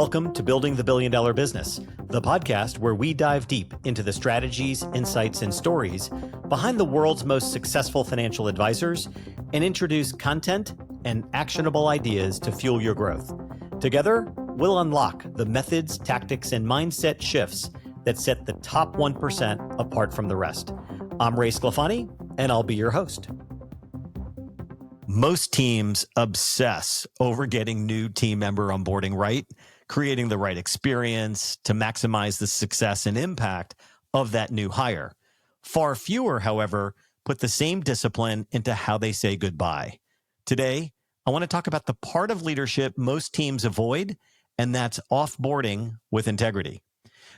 Welcome to Building the $1 Billion Business, the podcast where we dive deep into the strategies, insights, and stories behind the world's most successful financial advisors and introduce content and actionable ideas to fuel your growth. Together, we'll unlock the methods, tactics, and mindset shifts that set the top 1% apart from the rest. I'm Ray Sclafani, and I'll be your host. Most teams obsess over getting new team member onboarding right, creating the right experience to maximize the success and impact of that new hire. Far fewer, however, put the same discipline into how they say goodbye. Today, I want to talk about the part of leadership most teams avoid, and that's offboarding with integrity.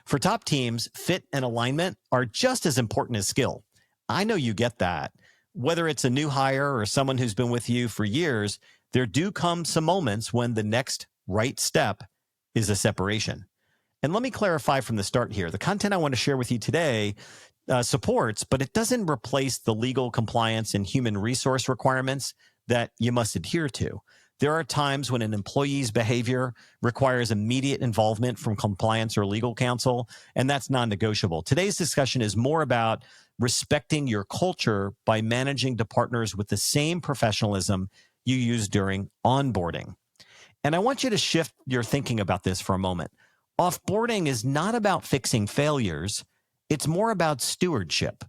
For top teams, fit and alignment are just as important as skill. I know you get that. Whether it's a new hire or someone who's been with you for years, there do come some moments when the next right step is a separation. And let me clarify from the start here. The content I want to share with you today supports, but it doesn't replace the legal compliance and human resource requirements that you must adhere to. There are times when an employee's behavior requires immediate involvement from compliance or legal counsel, and that's non-negotiable. Today's discussion is more about respecting your culture by managing to partners with the same professionalism you use during onboarding. And I want you to shift your thinking about this for a moment. Offboarding is not about fixing failures. It's more about stewardship.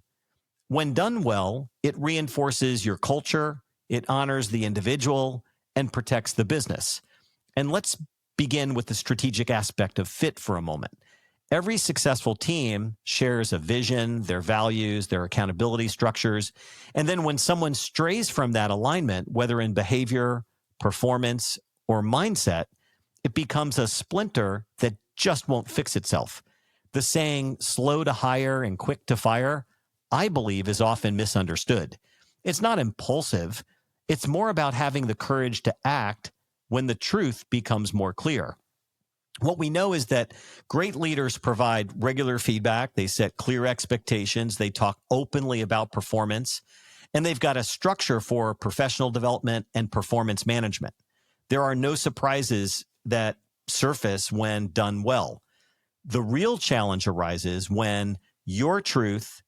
When done well, it reinforces your culture, it honors the individual, and protects the business. And let's begin with the strategic aspect of fit for a moment. Every successful team shares a vision, their values, their accountability structures. And then when someone strays from that alignment, whether in behavior, performance, or mindset, it becomes a splinter that just won't fix itself. The saying, slow to hire and quick to fire, I believe is often misunderstood. It's not impulsive. It's more about having the courage to act when the truth becomes more clear. What we know is that great leaders provide regular feedback. They set clear expectations. They talk openly about performance, and they've got a structure for professional development and performance management. There are no surprises that surface when done well. The real challenge arises when your truth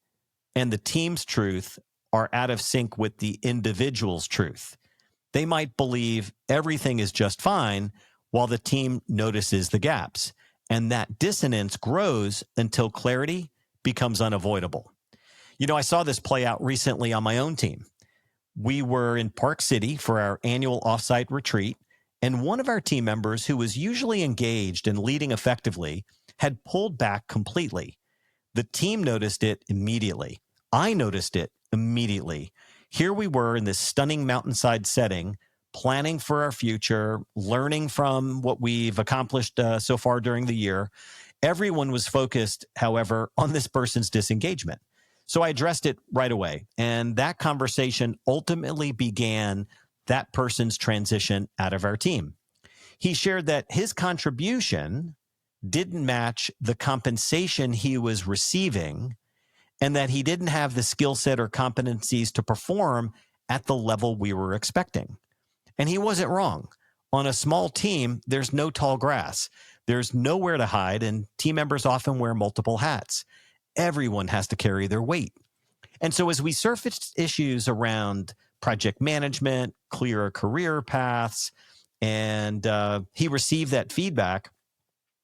and the team's truth are out of sync with the individual's truth. They might believe everything is just fine while the team notices the gaps, and that dissonance grows until clarity becomes unavoidable. You know, I saw this play out recently on my own team. We were in Park City for our annual offsite retreat, and one of our team members, who was usually engaged and leading effectively, had pulled back completely. The team noticed it immediately. I noticed it immediately. Here we were in this stunning mountainside setting, planning for our future, learning from what we've accomplished so far during the year. Everyone was focused, however, on this person's disengagement. So I addressed it right away. And that conversation ultimately began that person's transition out of our team. He shared that his contribution didn't match the compensation he was receiving, and that he didn't have the skill set or competencies to perform at the level we were expecting. And he wasn't wrong. On a small team, there's no tall grass. There's nowhere to hide, and team members often wear multiple hats. Everyone has to carry their weight. And so as we surfaced issues around project management, clearer career paths, and he received that feedback,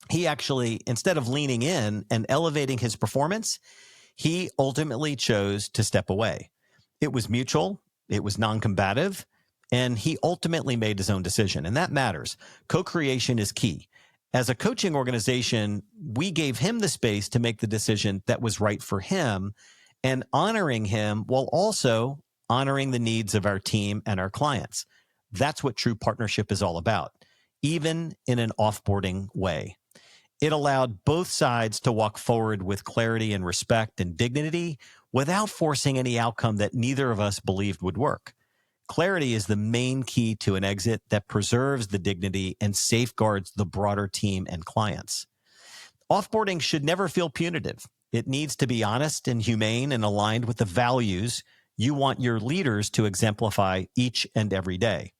he actually, instead of leaning in and elevating his performance, he ultimately chose to step away. It was mutual, it was non-combative, and he ultimately made his own decision, and that matters. Co-creation is key. As a coaching organization, we gave him the space to make the decision that was right for him, and honoring him while also honoring the needs of our team and our clients. That's what true partnership is all about, even in an offboarding way. It allowed both sides to walk forward with clarity and respect and dignity without forcing any outcome that neither of us believed would work. Clarity is the main key to an exit that preserves the dignity and safeguards the broader team and clients. Offboarding should never feel punitive. It needs to be honest and humane and aligned with the values you want your leaders to exemplify each and every day.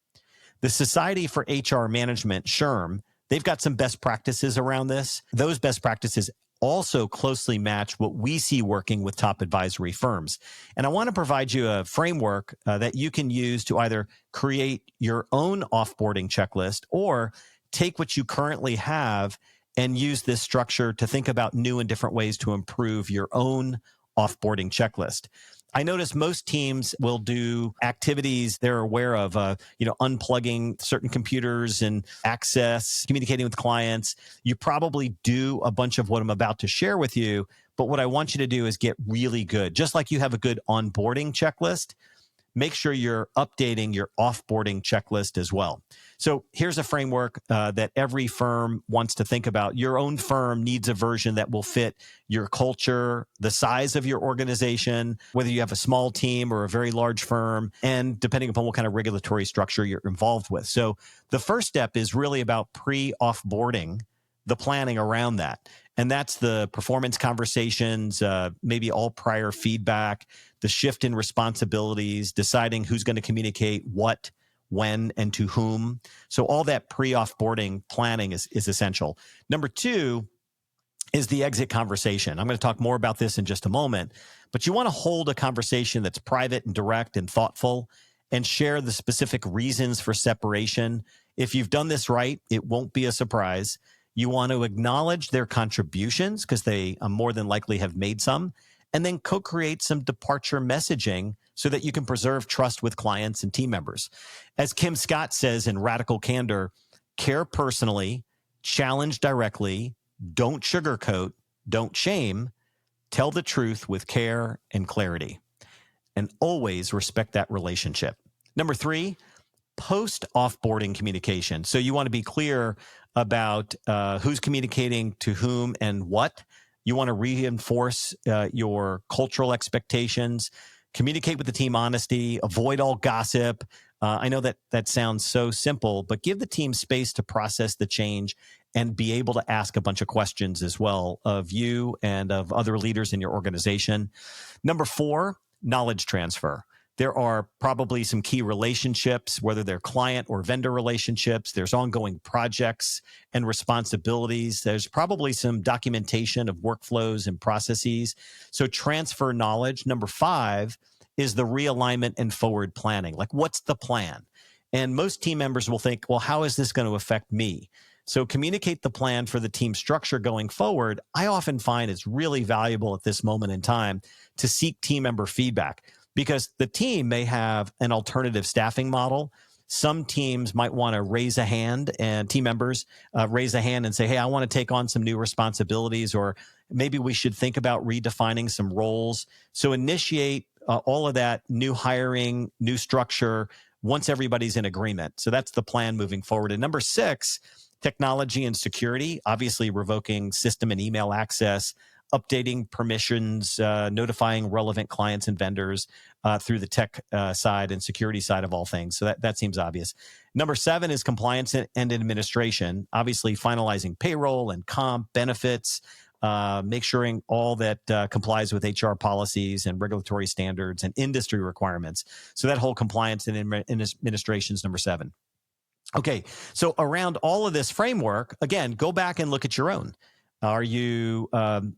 The Society for HR Management, SHRM, They've got some best practices around this. Those best practices also closely match what we see working with top advisory firms. And I want to provide you a framework that you can use to either create your own offboarding checklist or take what you currently have and use this structure to think about new and different ways to improve your own offboarding checklist. I notice most teams will do activities they're aware of, unplugging certain computers and access, communicating with clients. You probably do a bunch of what I'm about to share with you, but what I want you to do is get really good. Just like you have a good onboarding checklist, make sure you're updating your offboarding checklist as well. So here's a framework that every firm wants to think about. Your own firm needs a version that will fit your culture, the size of your organization, whether you have a small team or a very large firm, and depending upon what kind of regulatory structure you're involved with. So the first step is really about pre-offboarding, the planning around that. And that's the performance conversations, maybe all prior feedback, the shift in responsibilities, deciding who's going to communicate what, when, and to whom. So all that pre-offboarding planning is essential. Number two is the exit conversation. I'm going to talk more about this in just a moment, but you want to hold a conversation that's private and direct and thoughtful and share the specific reasons for separation. If you've done this right, it won't be a surprise. You want to acknowledge their contributions because they more than likely have made some, and then co-create some departure messaging so that you can preserve trust with clients and team members. As Kim Scott says in Radical Candor, care personally, challenge directly, don't sugarcoat, don't shame, tell the truth with care and clarity, and always respect that relationship. Number three, post-offboarding communication. So you want to be clear about who's communicating to whom and what. You want to reinforce your cultural expectations, communicate with the team honesty, avoid all gossip. I know that sounds so simple, but give the team space to process the change and be able to ask a bunch of questions as well of you and of other leaders in your organization. Number four, knowledge transfer. There are probably some key relationships, whether they're client or vendor relationships. There's ongoing projects and responsibilities. There's probably some documentation of workflows and processes. So transfer knowledge. Number five is the realignment and forward planning. Like, what's the plan? And most team members will think, well, how is this going to affect me? So communicate the plan for the team structure going forward. I often find it's really valuable at this moment in time to seek team member feedback, because the team may have an alternative staffing model. Some teams might want to raise a hand, and team members raise a hand and say, hey, I want to take on some new responsibilities, or maybe we should think about redefining some roles. So initiate all of that new hiring, new structure once everybody's in agreement. So that's the plan moving forward. And number six, technology and security, obviously revoking system and email access, updating permissions, notifying relevant clients and vendors through the tech side and security side of all things. So that seems obvious. Number seven is compliance and administration, obviously finalizing payroll and comp benefits, make sure all that complies with HR policies and regulatory standards and industry requirements. So that whole compliance and administration is number seven. Okay, so around all of this framework, again, go back and look at your own. Are you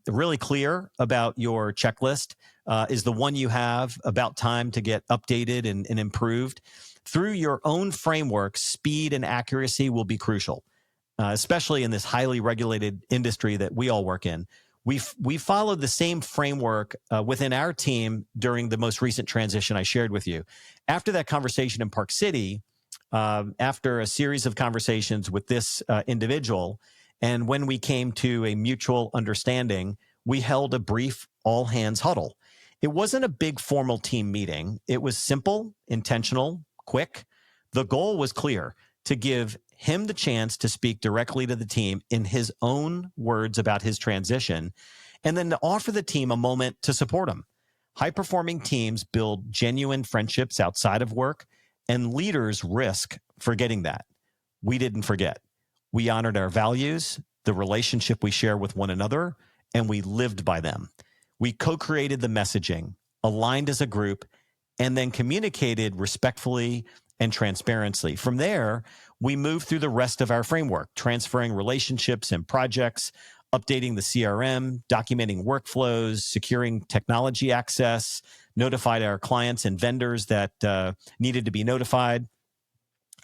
really clear about your checklist? Is the one you have about time to get updated and improved? Through your own framework, speed and accuracy will be crucial, especially in this highly regulated industry that we all work in. We followed the same framework within our team during the most recent transition I shared with you. After that conversation in Park City, after a series of conversations with this individual, and when we came to a mutual understanding, we held a brief all-hands huddle. It wasn't a big formal team meeting. It was simple, intentional, quick. The goal was clear: to give him the chance to speak directly to the team in his own words about his transition, and then to offer the team a moment to support him. High-performing teams build genuine friendships outside of work, and leaders risk forgetting that. We didn't forget. We honored our values, the relationship we share with one another, and we lived by them. We co-created the messaging, aligned as a group, and then communicated respectfully and transparency. From there, we move through the rest of our framework, transferring relationships and projects, updating the CRM, documenting workflows, securing technology access, notified our clients and vendors that needed to be notified.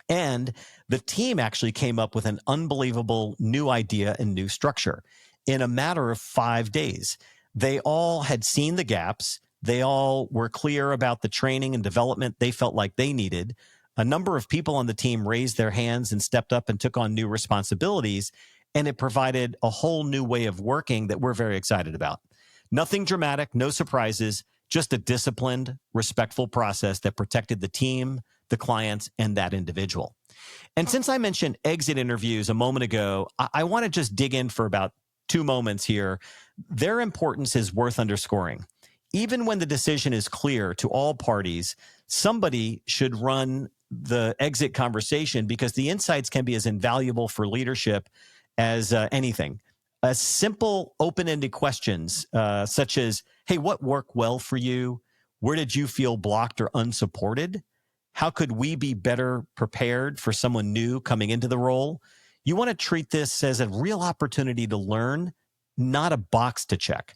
And the team actually came up with an unbelievable new idea and new structure in a matter of 5 days. They all had seen the gaps. They all were clear about the training and development they felt like they needed. A number of people on the team raised their hands and stepped up and took on new responsibilities, and it provided a whole new way of working that we're very excited about. Nothing dramatic, no surprises, just a disciplined, respectful process that protected the team, the clients, and that individual. And since I mentioned exit interviews a moment ago, I want to just dig in for about 2 moments here. Their importance is worth underscoring. Even when the decision is clear to all parties, somebody should run the exit conversation because the insights can be as invaluable for leadership as anything. Simple, open-ended questions such as, hey, what worked well for you? Where did you feel blocked or unsupported? How could we be better prepared for someone new coming into the role? You want to treat this as a real opportunity to learn, not a box to check.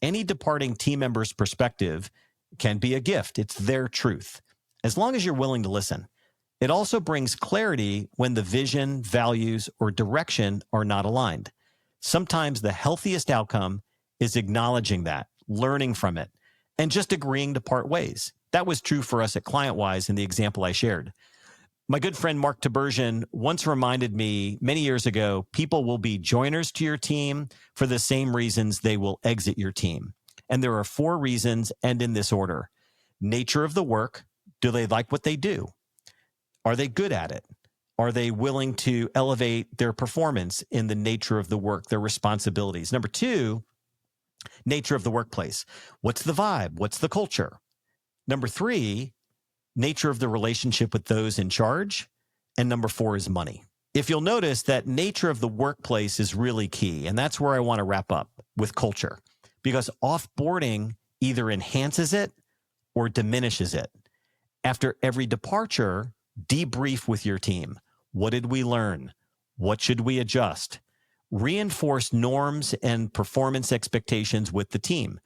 Any departing team member's perspective can be a gift. It's their truth, as long as you're willing to listen. It also brings clarity when the vision, values, or direction are not aligned. Sometimes the healthiest outcome is acknowledging that, learning from it, and just agreeing to part ways. That was true for us at ClientWise in the example I shared. My good friend Mark Tibersian once reminded me many years ago, people will be joiners to your team for the same reasons they will exit your team. And there are 4 reasons, and in this order. Nature of the work. Do they like what they do? Are they good at it? Are they willing to elevate their performance in the nature of the work, their responsibilities? Number 2, nature of the workplace. What's the vibe? What's the culture? Number 3, nature of the relationship with those in charge. And number 4 is money. If you'll notice that nature of the workplace is really key, and that's where I want to wrap up with culture, because offboarding either enhances it or diminishes it. After every departure, debrief with your team. What did we learn? What should we adjust? Reinforce norms and performance expectations with the team.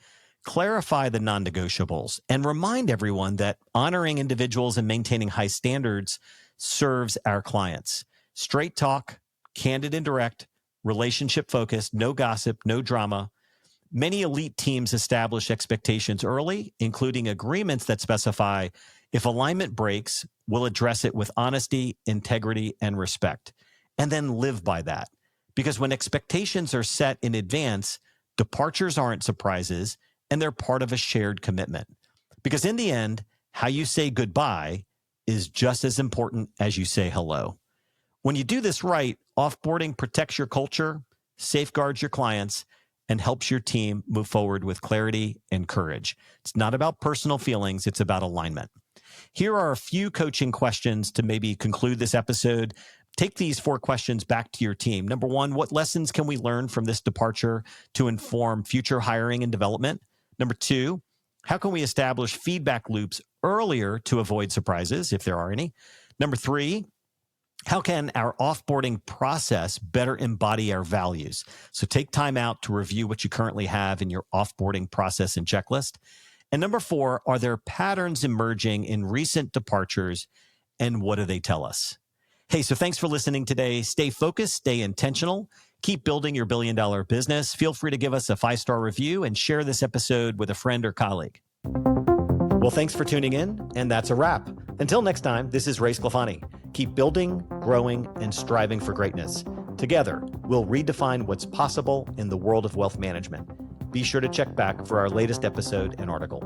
Clarify the non-negotiables and remind everyone that honoring individuals and maintaining high standards serves our clients. Straight talk, candid and direct, relationship focused, no gossip, no drama. Many elite teams establish expectations early, including agreements that specify if alignment breaks, we'll address it with honesty, integrity, and respect, and then live by that. Because when expectations are set in advance, departures aren't surprises, and they're part of a shared commitment. Because in the end, how you say goodbye is just as important as you say hello. When you do this right, offboarding protects your culture, safeguards your clients, and helps your team move forward with clarity and courage. It's not about personal feelings, it's about alignment. Here are a few coaching questions to maybe conclude this episode. Take these 4 questions back to your team. Number 1, what lessons can we learn from this departure to inform future hiring and development? Number 2, how can we establish feedback loops earlier to avoid surprises, if there are any? Number 3, how can our offboarding process better embody our values? So take time out to review what you currently have in your offboarding process and checklist. And number 4, are there patterns emerging in recent departures, and what do they tell us? Hey, so thanks for listening today. Stay focused, stay intentional, keep building your billion-dollar business. Feel free to give us a 5-star review and share this episode with a friend or colleague. Well, thanks for tuning in, and that's a wrap. Until next time, this is Ray Sclafani. Keep building, growing, and striving for greatness. Together, we'll redefine what's possible in the world of wealth management. Be sure to check back for our latest episode and article.